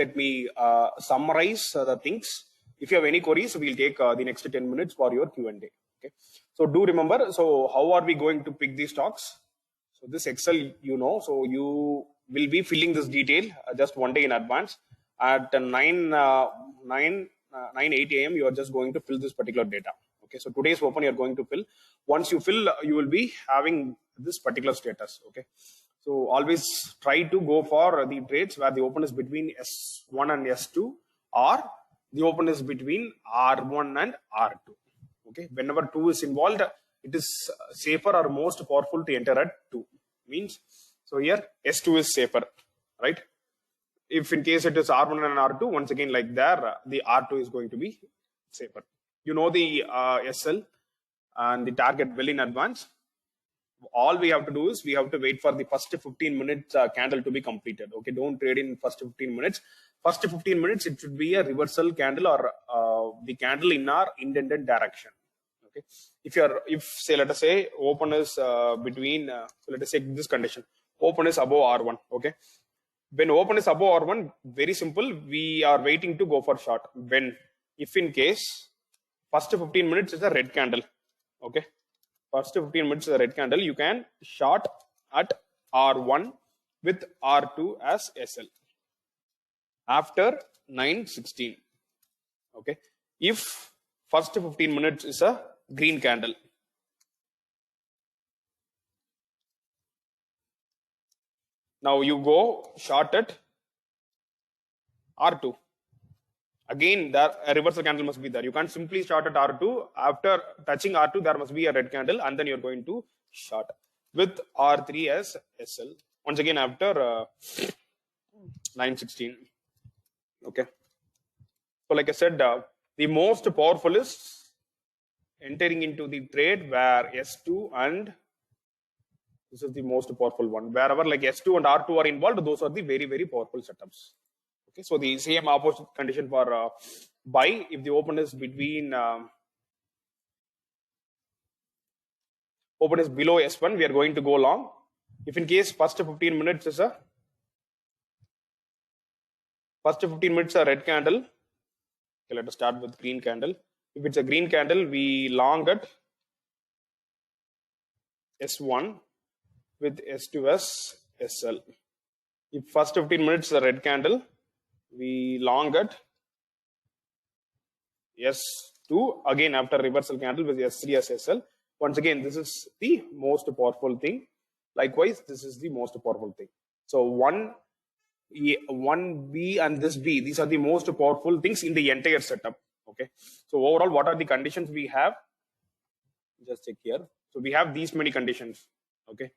let me summarize the things. If you have any queries, we'll take the next 10 minutes for your Q&A. Okay. So do remember, so how are we going to pick these stocks? So this Excel, you know, so you will be filling this detail just one day in advance. At 9 8 a.m. you are just going to fill this particular data. Okay, so today's open you're going to fill. Once you fill, you will be having this particular status. Okay, so always try to go for the trades where the open is between S1 and S2, or the open is between R1 and R2. Okay, whenever 2 is involved, it is safer or most powerful to enter at 2. Means, so here S2 is safer, right? If in case it is R1 and R2, once again like there, the R2 is going to be safer. You know the SL and the target well in advance. All we have to do is we have to wait for the first 15 minutes candle to be completed. Okay, don't trade in first 15 minutes. First 15 minutes, it should be a reversal candle or the candle in our intended direction. Okay, if say let us say open is between so let us say this condition, open is above R1. Okay, when open is above R1, very simple, we are waiting to go for short. When if in case first 15 minutes is a red candle, okay, first 15 minutes is a red candle, you can short at R1 with R2 as SL after 9:16. Okay, if first 15 minutes is a green candle, now you go short at R2. Again, a reversal candle must be there. You can't simply short at R2. After touching R2, there must be a red candle, and then you're going to short with R3 as SL. Once again, after 9:16. Okay. So, like I said, the most powerful is entering into the trade where S2 and this is the most powerful one. Wherever like S2 and R2 are involved, those are the very, very powerful setups. Okay, so the same opposite condition for buy. If the open is between open is below S1, we are going to go long. If in case first 15 minutes is a red candle, okay, let us start with green candle. If it's a green candle, we long at S1 with S2 as SL. If first 15 minutes is a red candle, we long at S2 again after reversal candle with S3 as SL. Once again, this is the most powerful thing. Likewise, this is the most powerful thing. So 1B and this B, these are the most powerful things in the entire setup. Okay. So overall, what are the conditions we have? Just check here. So we have these many conditions. Okay.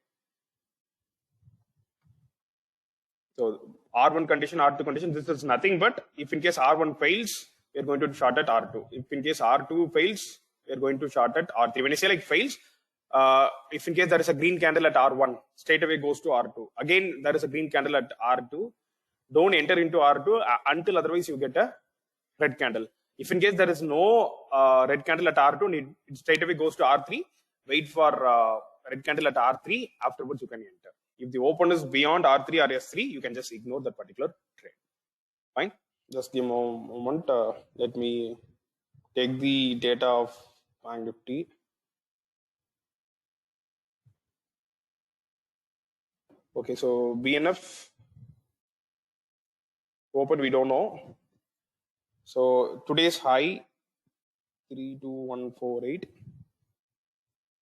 So R1 condition, R2 condition, this is nothing but if in case R1 fails, we are going to short at R2. If in case R2 fails, we are going to short at R3. When I say like fails, if in case there is a green candle at R1, straight away goes to R2. Again, there is a green candle at R2. Don't enter into R2 until otherwise you get a red candle. If in case there is no red candle at R2, it straight away goes to R3. Wait for red candle at R3. Afterwards, you can enter. If the open is beyond R3 or S3, you can just ignore that particular trade. Fine. Just give me a moment. Let me take the data of Bank Nifty. Okay, so BNF open, we don't know. So today's high 32148.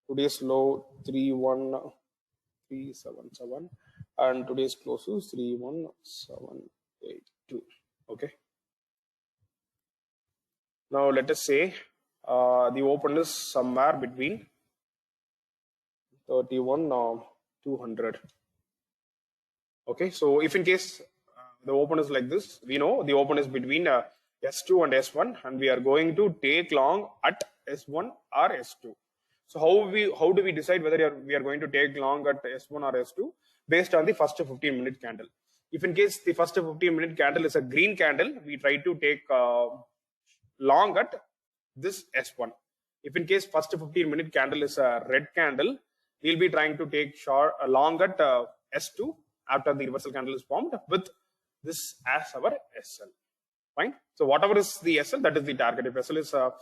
Today's low 31377, and today's close is 31782. Okay. Now let us say the open is somewhere between 31,200. Okay, so if in case the open is like this, we know the open is between S2 and S1, and we are going to take long at S1 or S2. So how do we decide whether we are going to take long at S1 or S2? Based on the first 15-minute candle. If in case the first 15-minute candle is a green candle, we try to take long at this S1. If in case first 15-minute candle is a red candle, we'll be trying to take long at S2 after the reversal candle is formed with this as our SL. Fine. So whatever is the SL, that is the target. If SL is so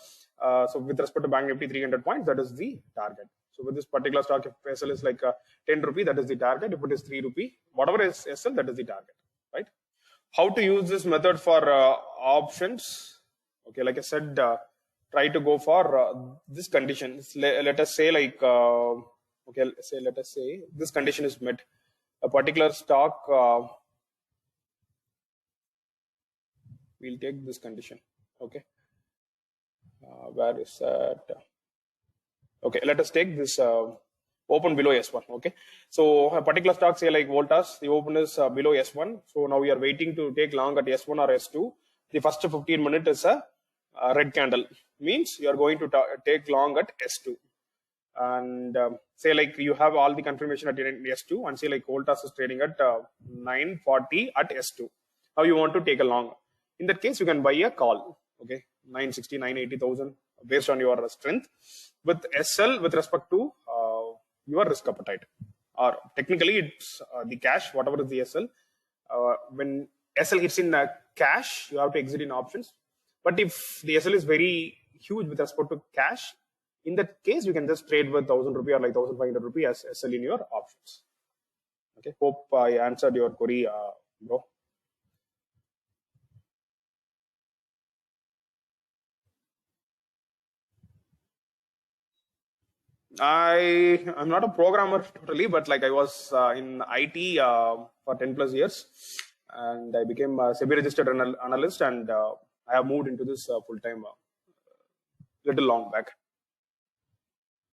with respect to Bank Nifty 300 points, that is the target. So with this particular stock, if SL is like 10 rupee, that is the target. If it is 3 rupee, whatever is SL, that is the target. Right. How to use this method for options? Okay, like I said, try to go for this condition. Let us say like okay, let us say this condition is met. A particular stock. We'll take this condition. Okay, where is that? Okay, let us take this open below S1. Okay, so a particular stock, say like Voltas, the open is below S1. So now we are waiting to take long at S1 or S2. The first 15 minutes is a red candle, means you are going to take long at S2. And say like you have all the confirmation at S2, and say like Voltas is trading at 940 at S2. Now you want to take a long. In that case, you can buy a call, okay, 960, 980,000 based on your strength with SL with respect to your risk appetite. Or technically, it's the cash, whatever is the SL. When SL hits in cash, you have to exit in options. But if the SL is very huge with respect to cash, in that case, you can just trade with 1,000 rupee or like 1,500 rupee as SL in your options. Okay, hope I answered your query, bro. I'm not a programmer totally, but like I was in IT for 10 plus years, and I became a SEBI registered analyst, and I have moved into this full time little long back.